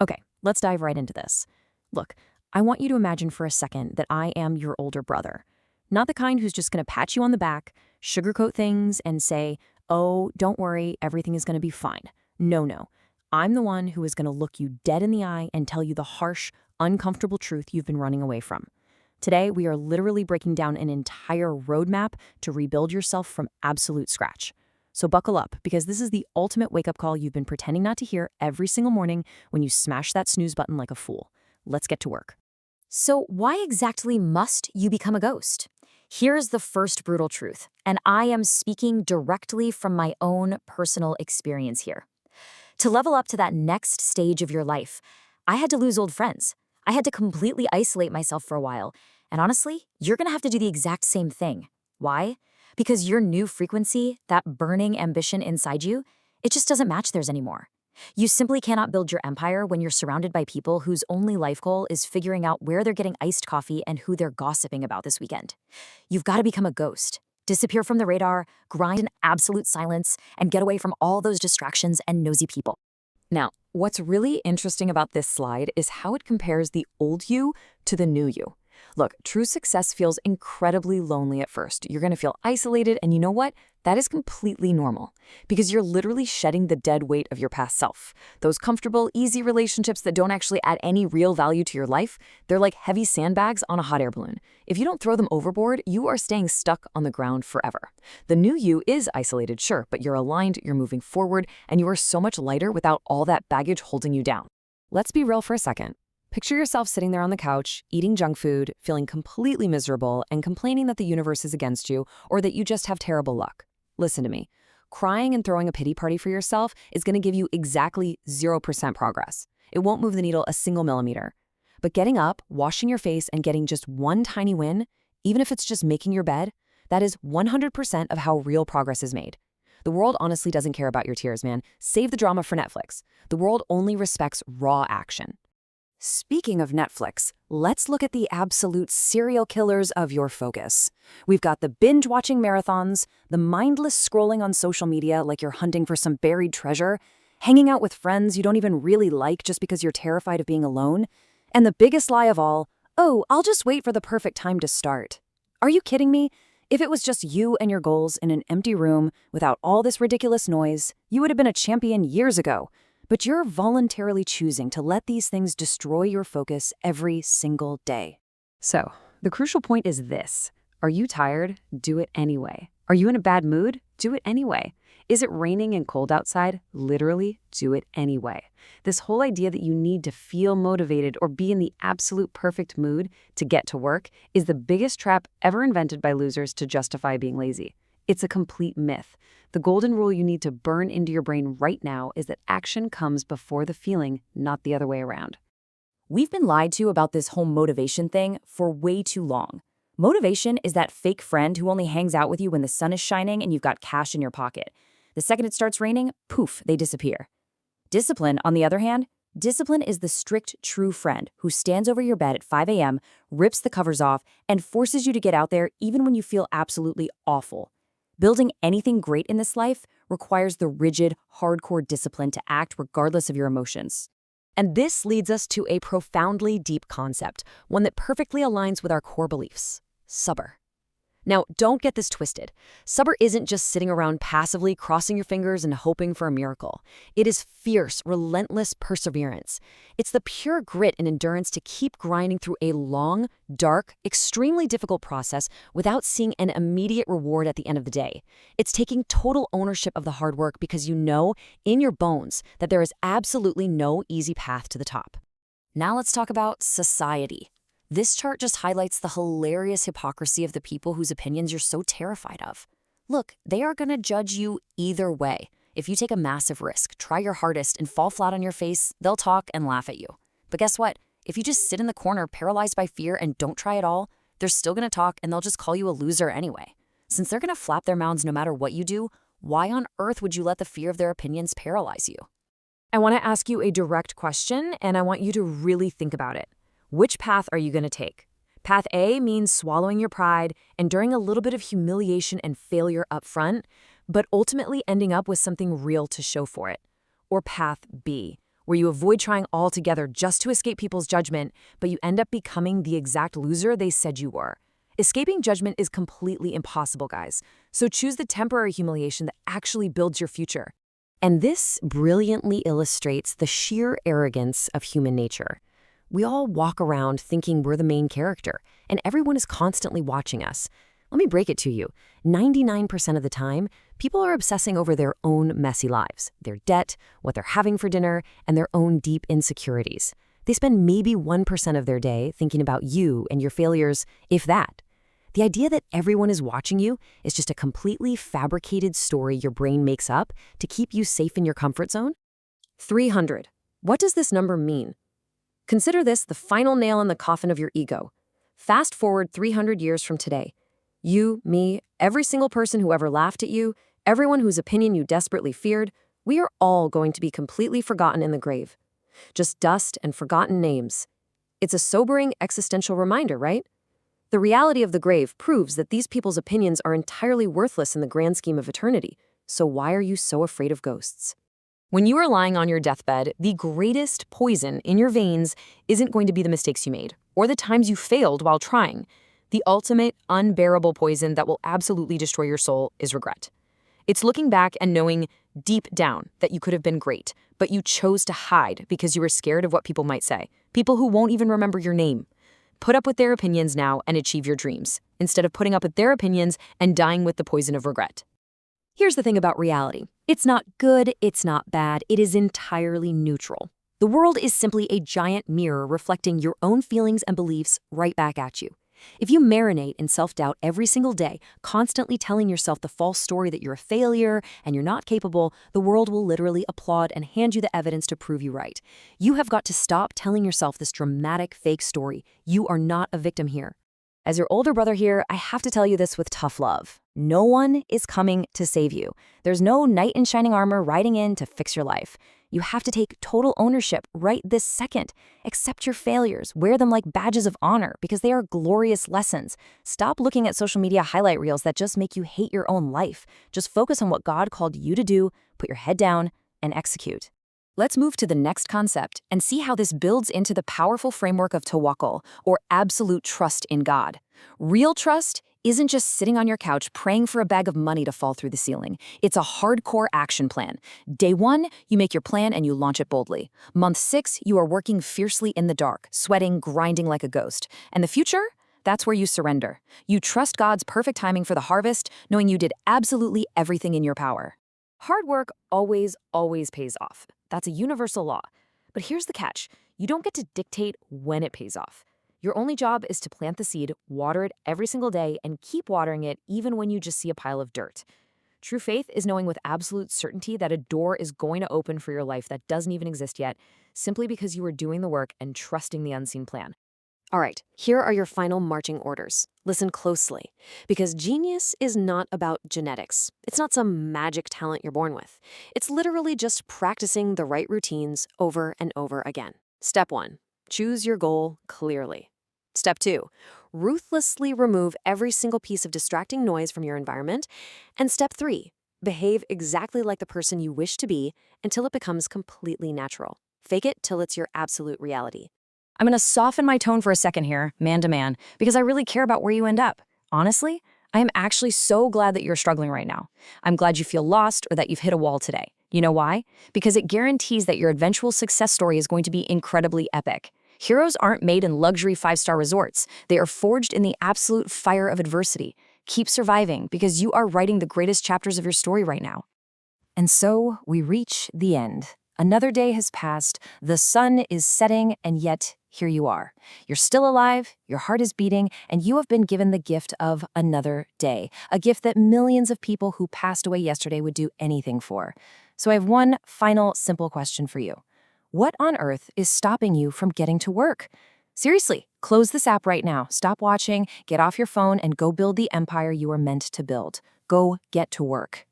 Okay, let's dive right into this. Look, I want you to imagine for a second that I am your older brother. Not the kind who's just going to pat you on the back, sugarcoat things, and say, oh, don't worry, everything is going to be fine. No, no. I'm the one who is going to look you dead in the eye and tell you the harsh, uncomfortable truth you've been running away from. Today, we are literally breaking down an entire roadmap to rebuild yourself from absolute scratch. So buckle up, because this is the ultimate wake-up call you've been pretending not to hear every single morning when you smash that snooze button like a fool. Let's get to work. So why exactly must you become a ghost? Here's the first brutal truth, and I am speaking directly from my own personal experience here. To level up to that next stage of your life, I had to lose old friends. I had to completely isolate myself for a while. And honestly, you're gonna have to do the exact same thing. Why? Because your new frequency, that burning ambition inside you, it just doesn't match theirs anymore. You simply cannot build your empire when you're surrounded by people whose only life goal is figuring out where they're getting iced coffee and who they're gossiping about this weekend. You've got to become a ghost. Disappear from the radar, grind in absolute silence, and get away from all those distractions and nosy people. Now, what's really interesting about this slide is how it compares the old you to the new you. Look, true success feels incredibly lonely at first. You're going to feel isolated, and you know what? That is completely normal, because you're literally shedding the dead weight of your past self. Those comfortable, easy relationships that don't actually add any real value to your life, they're like heavy sandbags on a hot air balloon. If you don't throw them overboard, you are staying stuck on the ground forever. The new you is isolated, sure, but you're aligned, you're moving forward, and you are so much lighter without all that baggage holding you down. Let's be real for a second. Picture yourself sitting there on the couch, eating junk food, feeling completely miserable, and complaining that the universe is against you or that you just have terrible luck. Listen to me. Crying and throwing a pity party for yourself is going to give you exactly 0% progress. It won't move the needle a single millimeter. But getting up, washing your face, and getting just one tiny win, even if it's just making your bed, that is 100% of how real progress is made. The world honestly doesn't care about your tears, man. Save the drama for Netflix. The world only respects raw action. Speaking of Netflix, let's look at the absolute serial killers of your focus. We've got the binge-watching marathons, the mindless scrolling on social media like you're hunting for some buried treasure, hanging out with friends you don't even really like just because you're terrified of being alone, and the biggest lie of all, oh, I'll just wait for the perfect time to start. Are you kidding me? If it was just you and your goals in an empty room without all this ridiculous noise, you would have been a champion years ago. But you're voluntarily choosing to let these things destroy your focus every single day. So, the crucial point is this. Are you tired? Do it anyway. Are you in a bad mood? Do it anyway. Is it raining and cold outside? Literally, do it anyway. This whole idea that you need to feel motivated or be in the absolute perfect mood to get to work is the biggest trap ever invented by losers to justify being lazy. It's a complete myth. The golden rule you need to burn into your brain right now is that action comes before the feeling, not the other way around. We've been lied to about this whole motivation thing for way too long. Motivation is that fake friend who only hangs out with you when the sun is shining and you've got cash in your pocket. The second it starts raining, poof, they disappear. Discipline, on the other hand, discipline is the strict, true friend who stands over your bed at 5 a.m., rips the covers off, and forces you to get out there even when you feel absolutely awful. Building anything great in this life requires the rigid, hardcore discipline to act regardless of your emotions. And this leads us to a profoundly deep concept, one that perfectly aligns with our core beliefs: sabr. Now, don't get this twisted. Sabr isn't just sitting around passively crossing your fingers and hoping for a miracle. It is fierce, relentless perseverance. It's the pure grit and endurance to keep grinding through a long, dark, extremely difficult process without seeing an immediate reward at the end of the day. It's taking total ownership of the hard work because you know in your bones that there is absolutely no easy path to the top. Now let's talk about society. This chart just highlights the hilarious hypocrisy of the people whose opinions you're so terrified of. Look, they are going to judge you either way. If you take a massive risk, try your hardest, and fall flat on your face, they'll talk and laugh at you. But guess what? If you just sit in the corner paralyzed by fear and don't try at all, they're still going to talk and they'll just call you a loser anyway. Since they're going to flap their mouths no matter what you do, why on earth would you let the fear of their opinions paralyze you? I want to ask you a direct question, and I want you to really think about it. Which path are you going to take? Path A means swallowing your pride, enduring a little bit of humiliation and failure up front, but ultimately ending up with something real to show for it. Or path B, where you avoid trying altogether just to escape people's judgment, but you end up becoming the exact loser they said you were. Escaping judgment is completely impossible, guys. So choose the temporary humiliation that actually builds your future. And this brilliantly illustrates the sheer arrogance of human nature. We all walk around thinking we're the main character, and everyone is constantly watching us. Let me break it to you. 99% of the time, people are obsessing over their own messy lives, their debt, what they're having for dinner, and their own deep insecurities. They spend maybe 1% of their day thinking about you and your failures, if that. The idea that everyone is watching you is just a completely fabricated story your brain makes up to keep you safe in your comfort zone. 300. What does this number mean? Consider this the final nail in the coffin of your ego. Fast forward 300 years from today. You, me, every single person who ever laughed at you, everyone whose opinion you desperately feared, we are all going to be completely forgotten in the grave. Just dust and forgotten names. It's a sobering existential reminder, right? The reality of the grave proves that these people's opinions are entirely worthless in the grand scheme of eternity. So why are you so afraid of ghosts? When you are lying on your deathbed, the greatest poison in your veins isn't going to be the mistakes you made or the times you failed while trying. The ultimate, unbearable poison that will absolutely destroy your soul is regret. It's looking back and knowing deep down that you could have been great, but you chose to hide because you were scared of what people might say. People who won't even remember your name. Put up with their opinions now and achieve your dreams, instead of putting up with their opinions and dying with the poison of regret. Here's the thing about reality. It's not good, it's not bad, it is entirely neutral. The world is simply a giant mirror reflecting your own feelings and beliefs right back at you. If you marinate in self-doubt every single day, constantly telling yourself the false story that you're a failure and you're not capable, the world will literally applaud and hand you the evidence to prove you right. You have got to stop telling yourself this dramatic fake story. You are not a victim here. As your older brother here, I have to tell you this with tough love. No one is coming to save you. There's no knight in shining armor riding in to fix your life. You have to take total ownership right this second. Accept your failures. Wear them like badges of honor because they are glorious lessons. Stop looking at social media highlight reels that just make you hate your own life. Just focus on what God called you to do, put your head down, and execute. Let's move to the next concept and see how this builds into the powerful framework of tawakkul, or absolute trust in God. Real trust isn't just sitting on your couch praying for a bag of money to fall through the ceiling. It's a hardcore action plan. Day 1, you make your plan and you launch it boldly. Month 6, you are working fiercely in the dark, sweating, grinding like a ghost. And the future? That's where you surrender. You trust God's perfect timing for the harvest, knowing you did absolutely everything in your power. Hard work always pays off. That's a universal law. But here's the catch. You don't get to dictate when it pays off. Your only job is to plant the seed, water it every single day, and keep watering it even when you just see a pile of dirt. True faith is knowing with absolute certainty that a door is going to open for your life that doesn't even exist yet, simply because you are doing the work and trusting the unseen plan. All right, here are your final marching orders. Listen closely, because genius is not about genetics. It's not some magic talent you're born with. It's literally just practicing the right routines over and over again. Step 1, choose your goal clearly. Step 2, ruthlessly remove every single piece of distracting noise from your environment. And step 3, behave exactly like the person you wish to be until it becomes completely natural. Fake it till it's your absolute reality. I'm going to soften my tone for a second here, man to man, because I really care about where you end up. Honestly, I am actually so glad that you're struggling right now. I'm glad you feel lost or that you've hit a wall today. You know why? Because it guarantees that your eventual success story is going to be incredibly epic. Heroes aren't made in luxury 5-star resorts. They are forged in the absolute fire of adversity. Keep surviving because you are writing the greatest chapters of your story right now. And so we reach the end. Another day has passed, the sun is setting, and yet here you are. You're still alive, your heart is beating, and you have been given the gift of another day, a gift that millions of people who passed away yesterday would do anything for. So I have one final simple question for you. What on earth is stopping you from getting to work? Seriously, close this app right now. Stop watching, get off your phone, and go build the empire you are meant to build. Go get to work.